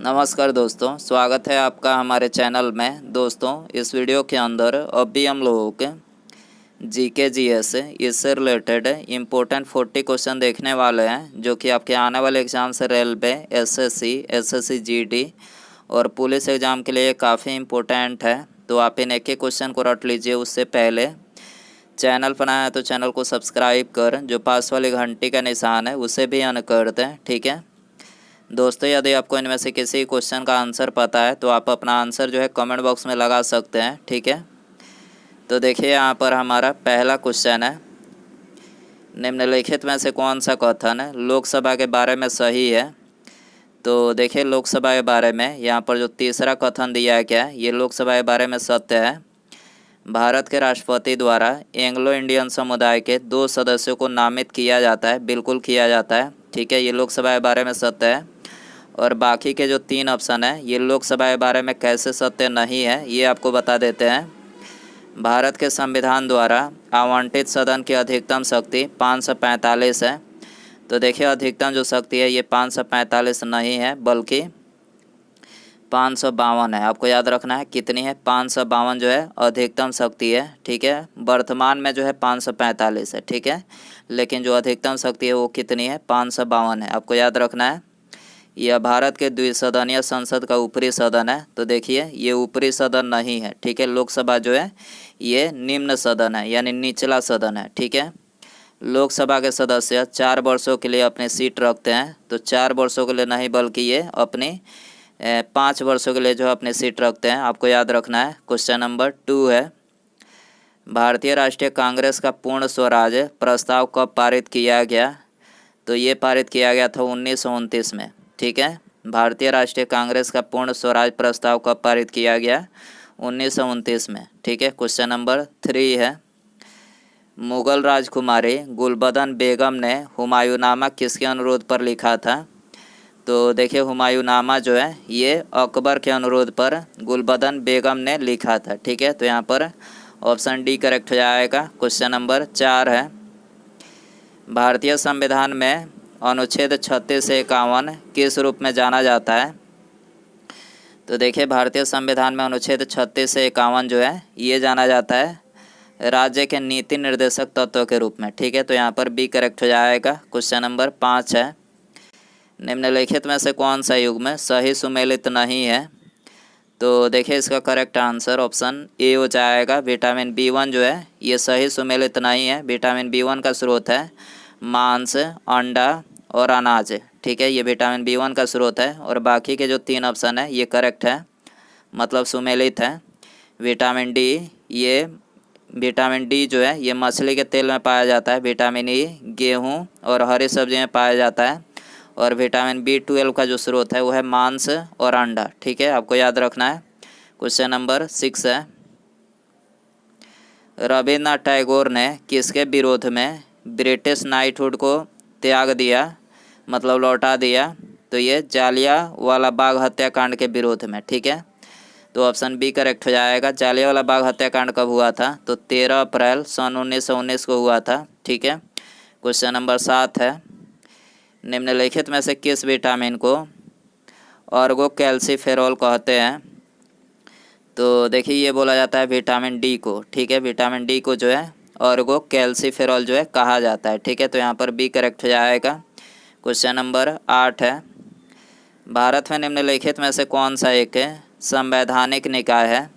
नमस्कार दोस्तों, स्वागत है आपका हमारे चैनल में। दोस्तों, इस वीडियो के अंदर अभी हम लोगों के जीके जीएस इससे रिलेटेड इम्पोर्टेंट 40 क्वेश्चन देखने वाले हैं, जो कि आपके आने वाले एग्जाम से रेलवे, एसएससी जीडी और पुलिस एग्ज़ाम के लिए काफ़ी इम्पोर्टेंट है। तो आप इन एक एक क्वेश्चन को रट लीजिए। उससे पहले चैनल पर आया तो चैनल को सब्सक्राइब कर जो पास वाली घंटी का निशान है उसे भी ऑन कर दें, ठीक है दोस्तों। यदि आपको इनमें से किसी क्वेश्चन का आंसर पता है तो आप अपना आंसर जो है कमेंट बॉक्स में लगा सकते हैं, ठीक है। तो देखिए यहाँ पर हमारा पहला क्वेश्चन है, निम्नलिखित में से कौन सा कथन लोकसभा के बारे में सही है। तो देखिए लोकसभा के बारे में यहाँ पर जो तीसरा कथन दिया है क्या है, ये लोकसभा के बारे में सत्य है। भारत के राष्ट्रपति द्वारा एंग्लो इंडियन समुदाय के 2 सदस्यों को नामित किया जाता है, बिल्कुल किया जाता है, ठीक है। ये लोकसभा के बारे में सत्य है। और बाकी के जो 3 ऑप्शन है ये लोकसभा के बारे में कैसे सत्य नहीं है ये आपको बता देते हैं। भारत के संविधान द्वारा आवंटित सदन की अधिकतम शक्ति 545 है। तो देखिए अधिकतम जो शक्ति है ये 545 नहीं है बल्कि 552 है। आपको याद रखना है कितनी है, 552 जो है अधिकतम शक्ति है, ठीक है। वर्तमान में जो है 545 है, ठीक है, लेकिन जो अधिकतम शक्ति है वो कितनी है, 552 है। आपको याद रखना है। यह भारत के द्विसदनीय संसद का ऊपरी सदन है। तो देखिए ये ऊपरी सदन नहीं है, ठीक है। लोकसभा जो है ये निम्न सदन है, यानी निचला सदन है, ठीक है। लोकसभा के सदस्य 4 वर्षों के लिए अपनी सीट रखते हैं। तो 4 वर्षों के लिए नहीं बल्कि ये अपनी 5 वर्षों के लिए जो अपनी सीट रखते हैं। आपको याद रखना है। क्वेश्चन नंबर 2 है, भारतीय राष्ट्रीय कांग्रेस का पूर्ण स्वराज प्रस्ताव कब पारित किया गया। तो ये पारित किया गया था 1929 में, ठीक है। भारतीय राष्ट्रीय कांग्रेस का पूर्ण स्वराज प्रस्ताव कब पारित किया गया, 1929 में, ठीक है। क्वेश्चन नंबर 3 है, मुगल राजकुमारी गुलबदन बेगम ने हुमायूंनामा किसके अनुरोध पर लिखा था। तो देखिए हुमायूंनामा जो है ये अकबर के अनुरोध पर गुलबदन बेगम ने लिखा था, ठीक है। तो यहाँ पर ऑप्शन डी करेक्ट हो जाएगा। क्वेश्चन नंबर 4 है, भारतीय संविधान में अनुच्छेद 36 से 51 किस रूप में जाना जाता है। तो देखिए भारतीय संविधान में अनुच्छेद 36 से 51 जो है ये जाना जाता है राज्य के नीति निर्देशक तत्वों के रूप में, ठीक है। तो यहाँ पर बी करेक्ट हो जाएगा। क्वेश्चन नंबर 5 है, निम्नलिखित में से कौन सा युग्म सही सुमेलित नहीं है। तो देखिए इसका करेक्ट आंसर ऑप्शन ए हो जाएगा। विटामिन B1 जो है ये सही सुमेलित नहीं है। विटामिन B1 का स्रोत है मांस, अंडा और अनाज, ठीक है। ये विटामिन B1 का स्रोत है और बाकी के जो 3 ऑप्शन है ये करेक्ट है, मतलब सुमेलित है। विटामिन डी जो है ये मछली के तेल में पाया जाता है। विटामिन ई गेहूँ और हरी सब्जी में पाया जाता है। और विटामिन B12 का जो स्रोत है वो है मांस और अंडा, ठीक है। आपको याद रखना है। क्वेश्चन नंबर 6 है, रविन्द्रनाथ टैगोर ने किसके विरोध में ब्रिटिश नाइटहुड को त्याग दिया, मतलब लौटा दिया। तो ये जालियांवाला बाग हत्याकांड के विरोध में, ठीक है। तो ऑप्शन बी करेक्ट हो जाएगा। जालियांवाला बाग हत्याकांड कब हुआ था, तो 13 अप्रैल सन 1919 को हुआ था, ठीक है। क्वेश्चन नंबर 7 है, निम्नलिखित में से किस विटामिन को ऑर्गोकैल्सिफेरॉल कहते हैं। तो देखिए ये बोला जाता है विटामिन डी को, ठीक है। विटामिन डी को जो है ऑर्गोकैल्सिफेरॉल जो है कहा जाता है, ठीक है। तो यहाँ पर बी करेक्ट हो जाएगा। क्वेश्चन नंबर 8 है, भारत में निम्नलिखित में से कौन सा एक संवैधानिक निकाय है।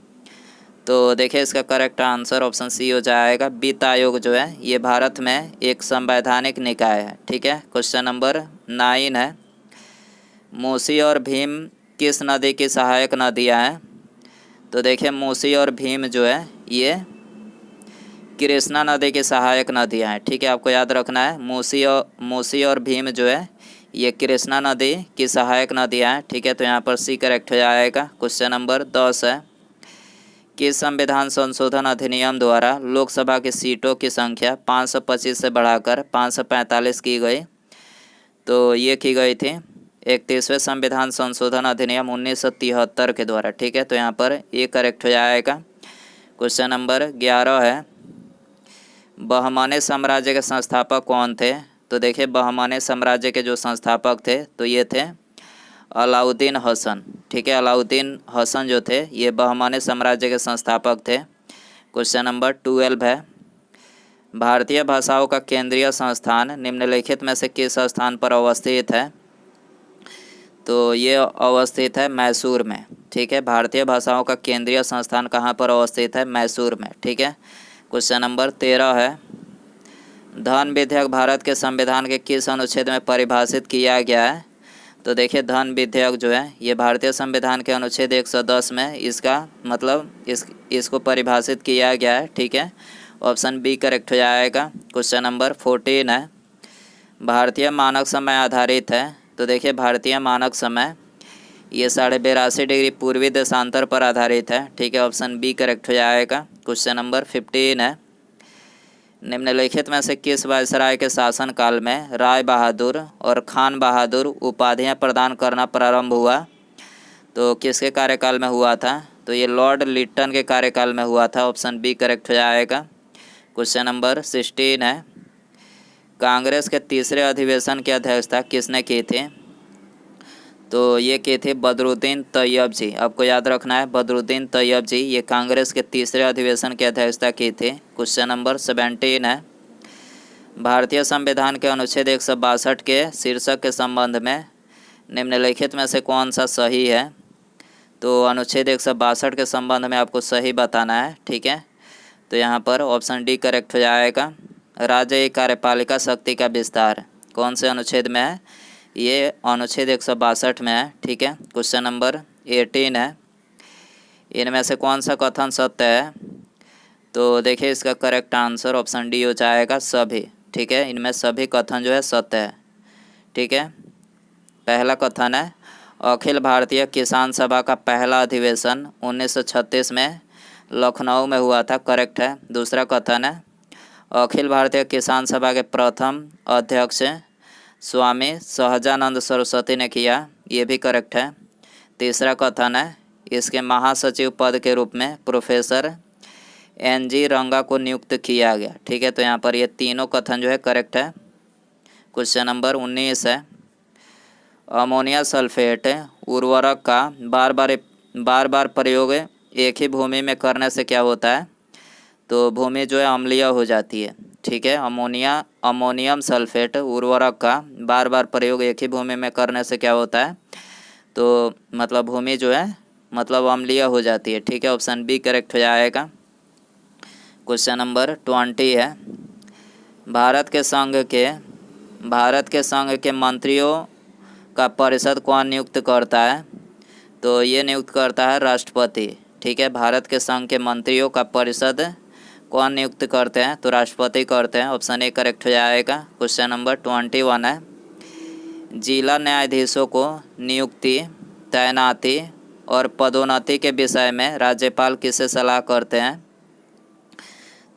तो देखिए इसका करेक्ट आंसर ऑप्शन सी हो जाएगा। वित्त आयोग जो है ये भारत में एक संवैधानिक निकाय है, ठीक है। क्वेश्चन नंबर 9 है, मूसी और भीम किस नदी की सहायक नदियाँ हैं। तो देखिए मूसी और भीम जो है ये कृष्णा नदी की सहायक नदियाँ हैं, ठीक है। आपको याद रखना है मूसी और भीम जो है ये कृष्णा नदी की सहायक नदियाँ हैं, ठीक है। तो यहाँ पर सी करेक्ट हो जाएगा। क्वेश्चन नंबर 10 है, किस संविधान संशोधन अधिनियम द्वारा लोकसभा की सीटों की संख्या 525 से बढ़ाकर 545 की गई। तो ये की गई थी 31वें संविधान संशोधन अधिनियम 1973 के द्वारा, ठीक है। तो यहाँ पर ये करेक्ट हो जाएगा। क्वेश्चन नंबर 11 है, बहमनी साम्राज्य के संस्थापक कौन थे। तो देखिए बहमनी साम्राज्य के जो संस्थापक थे तो ये थे अलाउद्दीन हसन। ठीक है, अलाउद्दीन हसन जो थे ये बहमानी साम्राज्य के संस्थापक थे। क्वेश्चन नंबर 12 है, भारतीय भाषाओं का केंद्रीय संस्थान निम्नलिखित में से किस स्थान पर अवस्थित है? तो ये अवस्थित है मैसूर में। ठीक है, भारतीय भाषाओं का केंद्रीय संस्थान कहाँ पर अवस्थित है? मैसूर में। ठीक है, क्वेश्चन नंबर 13 है, धन विधेयक भारत के संविधान के किस अनुच्छेद में परिभाषित किया गया है? तो देखिए, धन विधेयक जो है ये भारतीय संविधान के अनुच्छेद 110 में इसका मतलब इसको परिभाषित किया गया है। ठीक है, ऑप्शन बी करेक्ट हो जाएगा। क्वेश्चन नंबर 14 है, भारतीय मानक समय आधारित है। तो देखिए, भारतीय मानक समय ये 82.5 डिग्री पूर्वी देशांतर पर आधारित है। ठीक है, ऑप्शन बी करेक्ट हो जाएगा। क्वेश्चन नंबर 15 है, निम्नलिखित में से किस वायसराय के शासनकाल में राय बहादुर और खान बहादुर उपाधियां प्रदान करना प्रारंभ हुआ? तो किसके कार्यकाल में हुआ था? तो ये लॉर्ड लिट्टन के कार्यकाल में हुआ था। ऑप्शन बी करेक्ट हो जाएगा। क्वेश्चन नंबर 16 है, कांग्रेस के तीसरे अधिवेशन की अध्यक्षता किसने की थी? तो ये की थी बदरुद्दीन तैयब जी। आपको याद रखना है, बदरुद्दीन तैयब जी ये कांग्रेस के तीसरे अधिवेशन की अध्यक्षता की थी। क्वेश्चन नंबर 17 है, भारतीय संविधान के अनुच्छेद 162 के शीर्षक के संबंध में निम्नलिखित में से कौन सा सही है? तो अनुच्छेद 162 के संबंध में आपको सही बताना है। ठीक है, तो यहाँ पर ऑप्शन डी करेक्ट हो जाएगा। राज्य कार्यपालिका शक्ति का विस्तार कौन से अनुच्छेद में है? ये अनुच्छेद 162 में है। ठीक है, क्वेश्चन नंबर 18 है, इनमें से कौन सा कथन सत्य है? तो देखिए, इसका करेक्ट आंसर ऑप्शन डी हो जाएगा सभी। ठीक है, इनमें सभी कथन जो है सत्य है। ठीक है, पहला कथन है, अखिल भारतीय किसान सभा का पहला अधिवेशन 1936 में लखनऊ में हुआ था। करेक्ट है। दूसरा कथन है, अखिल भारतीय किसान सभा के प्रथम अध्यक्ष स्वामी सहजानंद सरस्वती ने किया। ये भी करेक्ट है। तीसरा कथन है, इसके महासचिव पद के रूप में प्रोफेसर NG रंगा को नियुक्त किया गया। ठीक है, तो यहाँ पर ये तीनों कथन जो है करेक्ट है। क्वेश्चन नंबर 19 है, अमोनिया सल्फेट उर्वरक का बार बार प्रयोग एक ही भूमि में करने से क्या होता है? तो भूमि जो है अम्लीय हो जाती है। ठीक है, अमोनियम सल्फेट उर्वरक का बार बार प्रयोग एक ही भूमि में करने से क्या होता है? तो मतलब भूमि जो है मतलब अम्लीय हो जाती है। ठीक है, ऑप्शन बी करेक्ट हो जाएगा। क्वेश्चन नंबर 20 है, भारत के संघ के मंत्रियों का परिषद कौन नियुक्त करता है? तो ये नियुक्त करता है राष्ट्रपति। ठीक है, भारत के संघ के मंत्रियों का परिषद कौन नियुक्त करते हैं? तो राष्ट्रपति करते हैं। ऑप्शन ए करेक्ट हो जाएगा। क्वेश्चन नंबर 21 है, जिला न्यायाधीशों को नियुक्ति, तैनाती और पदोन्नति के विषय में राज्यपाल किससे सलाह करते हैं?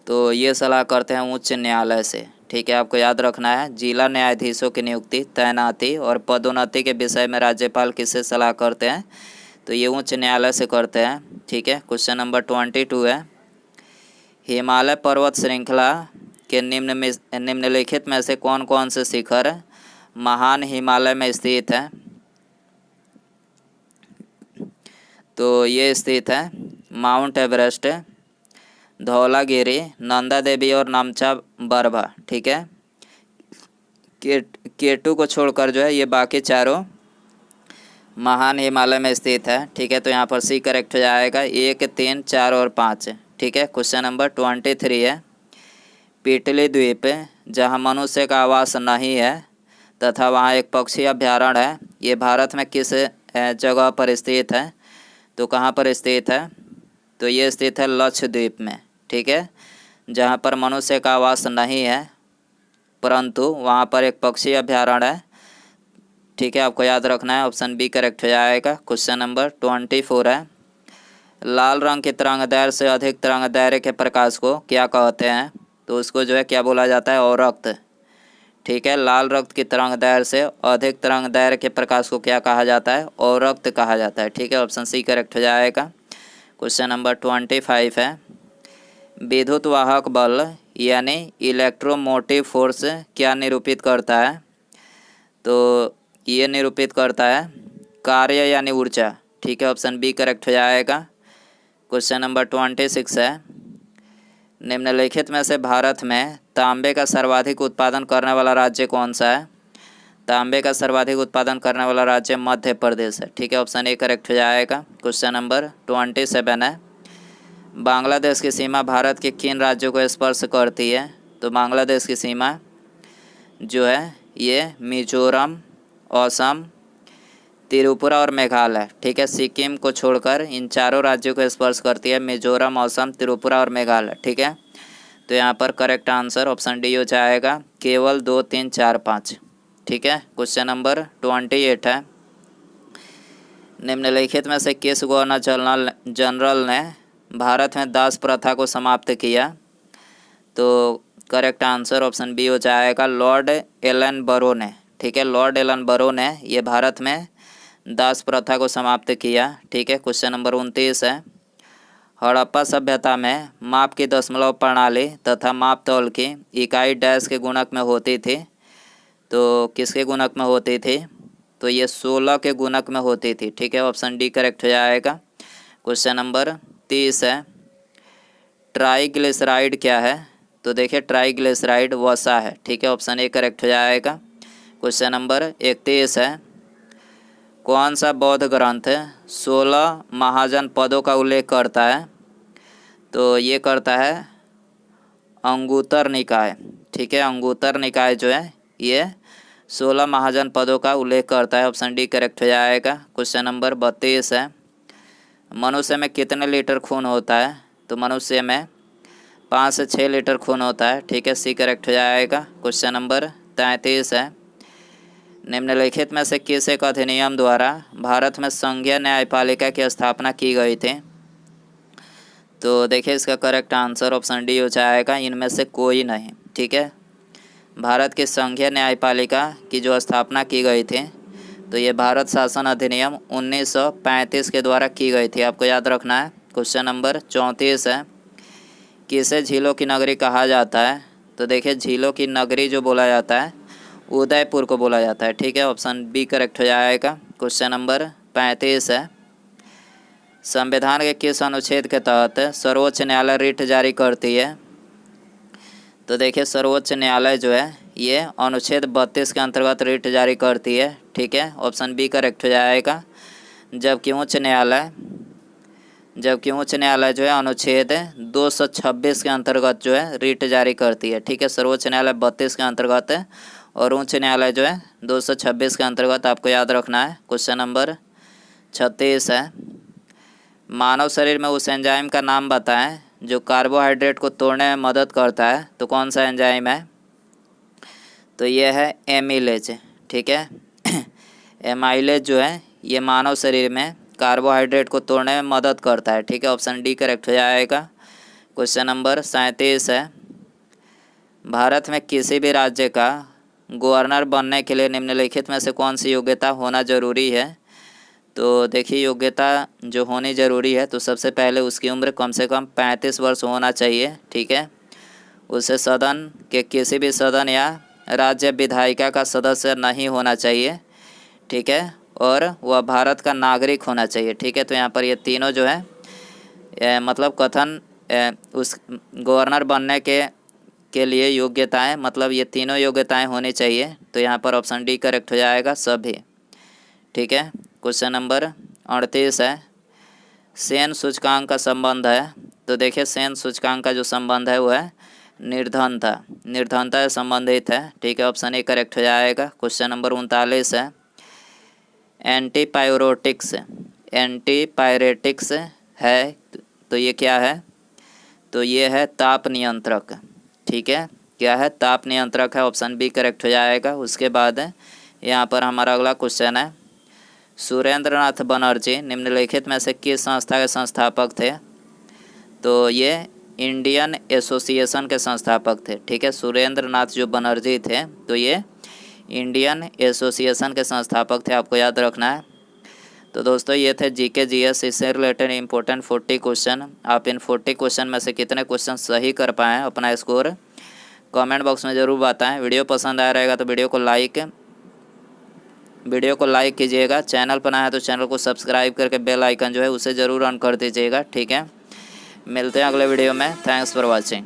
तो ये सलाह करते हैं उच्च न्यायालय से। ठीक है, आपको याद रखना है, जिला न्यायाधीशों की नियुक्ति, तैनाती और पदोन्नति के विषय में राज्यपाल किससे सलाह करते हैं? तो ये उच्च न्यायालय से करते हैं। ठीक है, क्वेश्चन नंबर 22 है, हिमालय पर्वत श्रृंखला के निम्नलिखित में से कौन कौन से शिखर महान हिमालय में स्थित है? तो ये स्थित है माउंट एवरेस्ट, धौलागिरी, नंदा देवी और नामचा बरवा। ठीक है, केटू को छोड़कर जो है ये बाकी चारों महान हिमालय में स्थित है। ठीक है, तो यहाँ पर सी करेक्ट हो जाएगा। 1, 3, 4 और 5। ठीक है, क्वेश्चन नंबर 23 है, पिटली द्वीप जहाँ मनुष्य का आवास नहीं है तथा वहाँ एक पक्षी अभ्यारण्य है, ये भारत में किस जगह पर स्थित है? तो कहाँ पर स्थित है? तो ये स्थित है लक्षद्वीप में। ठीक है, जहाँ पर मनुष्य का आवास नहीं है परंतु वहाँ पर एक पक्षी अभ्यारण्य है। ठीक है, आपको याद रखना है, ऑप्शन बी करेक्ट हो जाएगा। क्वेश्चन नंबर 24 है, लाल रंग के तरंगदैर्घ्य से अधिक तरंगदैर्घ्य के प्रकाश को क्या कहते हैं? तो उसको जो है क्या बोला जाता है? अवरक्त। ठीक है, लाल रक्त की तरंगदैर्घ्य से अधिक तरंगदैर्घ्य के प्रकाश को क्या कहा जाता है? अवरक्त कहा जाता है। ठीक है, ऑप्शन सी करेक्ट हो जाएगा। क्वेश्चन नंबर 25 है, विद्युत वाहक बल यानी इलेक्ट्रोमोटिव फोर्स क्या निरूपित करता है? तो ये निरूपित करता है कार्य यानी ऊर्जा, ठीक है, ऑप्शन बी करेक्ट हो जाएगा। क्वेश्चन नंबर 26 है, निम्नलिखित में से भारत में तांबे का सर्वाधिक उत्पादन करने वाला राज्य कौन सा है? तांबे का सर्वाधिक उत्पादन करने वाला राज्य मध्य प्रदेश है, ठीक है, ऑप्शन ए करेक्ट हो जाएगा। क्वेश्चन नंबर 27 है, बांग्लादेश की सीमा भारत के किन राज्यों को स्पर्श करती है? तो बांग्लादेश की सीमा जो है ये मिजोरम, असम, त्रिपुरा और मेघालय, ठीक है, सिक्किम को छोड़कर इन चारों राज्यों को स्पर्श करती है, मिजोरम, असम, त्रिपुरा और मेघालय, ठीक है। तो यहाँ पर करेक्ट आंसर ऑप्शन डी हो जाएगा, केवल 2, 3, 4, 5, ठीक है। क्वेश्चन नंबर 28 है, निम्नलिखित में से किस गवर्नर जनरल ने भारत में दास प्रथा को समाप्त किया? तो करेक्ट आंसर ऑप्शन बी हो जाएगा, लॉर्ड एलन बरो ने, ठीक है, लॉर्ड एलन बरो ने ये भारत में दास प्रथा को समाप्त किया, ठीक है। क्वेश्चन नंबर 29 है, हड़प्पा सभ्यता में माप की दशमलव प्रणाली तथा माप तौल की इकाई डैश के गुणक में होती थी? तो किसके गुणक में होती थी? तो ये 16 के गुणक में होती थी, ठीक है, ऑप्शन डी करेक्ट हो जाएगा। क्वेश्चन नंबर 30 है, ट्राइग्लिसराइड क्या है? तो देखिए ट्राइग्लिसराइड वसा है, ठीक है, ऑप्शन ए करेक्ट हो जाएगा। क्वेश्चन नंबर 31 है, कौन सा बौद्ध ग्रंथ 16 महाजन पदों का उल्लेख करता है? तो ये करता है अंगुत्तर निकाय, ठीक है, अंगुत्तर निकाय जो है ये 16 महाजन पदों का उल्लेख करता है, ऑप्शन डी करेक्ट हो जाएगा। क्वेश्चन नंबर 32 है, मनुष्य में कितने लीटर खून होता है? तो मनुष्य में 5 से 6 लीटर खून होता है, ठीक है, सी करेक्ट हो जाएगा। क्वेश्चन नंबर 33 है, निम्नलिखित में से किस एक अधिनियम द्वारा भारत में संघीय न्यायपालिका की स्थापना की गई थी? तो देखिए इसका करेक्ट आंसर ऑप्शन डी हो जाएगा, इनमें से कोई नहीं, ठीक है। भारत की संघीय न्यायपालिका की जो स्थापना की गई थी तो ये भारत शासन अधिनियम 1935 के द्वारा की गई थी, आपको याद रखना है। क्वेश्चन नंबर 34 है, किसे झीलों की नगरी कहा जाता है? तो देखिए झीलों की नगरी जो बोला जाता है उदयपुर को बोला जाता है, ठीक है, ऑप्शन बी करेक्ट हो जाएगा। क्वेश्चन नंबर 35 है, संविधान के किस अनुच्छेद के तहत सर्वोच्च न्यायालय रिट जारी करती है? तो देखिए सर्वोच्च न्यायालय जो है ये अनुच्छेद 32 के अंतर्गत रिट जारी करती है, ठीक है, ऑप्शन बी करेक्ट हो जाएगा। जबकि उच्च न्यायालय जो है अनुच्छेद 226 के अंतर्गत जो है रिट जारी करती है, ठीक है, सर्वोच्च न्यायालय 32 के अंतर्गत है और उच्च न्यायालय जो है 226 के अंतर्गत, आपको याद रखना है। क्वेश्चन नंबर 36 है, मानव शरीर में उस एंजाइम का नाम बताएं जो कार्बोहाइड्रेट को तोड़ने में मदद करता है? तो कौन सा एंजाइम है? तो ये है एमिलेज, ठीक है, एमाइलेज जो है ये मानव शरीर में कार्बोहाइड्रेट को तोड़ने में मदद करता है, ठीक है, ऑप्शन डी करेक्ट हो जाएगा। क्वेश्चन नंबर 37 है, भारत में किसी भी राज्य का गवर्नर बनने के लिए निम्नलिखित में से कौन सी योग्यता होना जरूरी है? तो देखिए योग्यता जो होनी ज़रूरी है तो सबसे पहले उसकी उम्र कम से कम 35 वर्ष होना चाहिए, ठीक है, उसे सदन के किसी भी सदन या राज्य विधायिका का सदस्य नहीं होना चाहिए, ठीक है, और वह भारत का नागरिक होना चाहिए, ठीक है। तो यहाँ पर ये तीनों जो है मतलब कथन उस गवर्नर बनने के लिए योग्यताएं, मतलब ये तीनों योग्यताएं होनी चाहिए, तो यहाँ पर ऑप्शन डी करेक्ट हो जाएगा सभी, ठीक है। क्वेश्चन नंबर 38 है, सेन सूचकांक का संबंध है? तो देखिए सेन सूचकांक का जो संबंध है वो है निर्धनता से संबंधित है, ठीक है, ऑप्शन ए करेक्ट हो जाएगा। क्वेश्चन नंबर 39 है, एंटीपायरेटिक्स है तो ये क्या है? तो ये है ताप नियंत्रक, ठीक है, क्या है? ताप नियंत्रक है, ऑप्शन बी करेक्ट हो जाएगा। उसके बाद यहाँ पर हमारा अगला क्वेश्चन है, सुरेंद्रनाथ बनर्जी निम्नलिखित में से किस संस्था के संस्थापक थे? तो ये इंडियन एसोसिएशन के संस्थापक थे, ठीक है, सुरेंद्रनाथ जो बनर्जी थे तो ये इंडियन एसोसिएशन के संस्थापक थे, आपको याद रखना है। तो दोस्तों ये थे जीके जीएस इससे रिलेटेड इंपॉर्टेंट 40 क्वेश्चन। आप इन 40 क्वेश्चन में से कितने क्वेश्चन सही कर पाएँ अपना स्कोर कमेंट बॉक्स में ज़रूर बताएं। वीडियो पसंद आया रहेगा तो वीडियो को लाइक वीडियो को लाइक कीजिएगा, चैनल पर नया है तो चैनल को सब्सक्राइब करके बेल आइकन जो है उसे ज़रूर ऑन कर दीजिएगा, ठीक है। मिलते हैं अगले वीडियो में। Thanks for watching.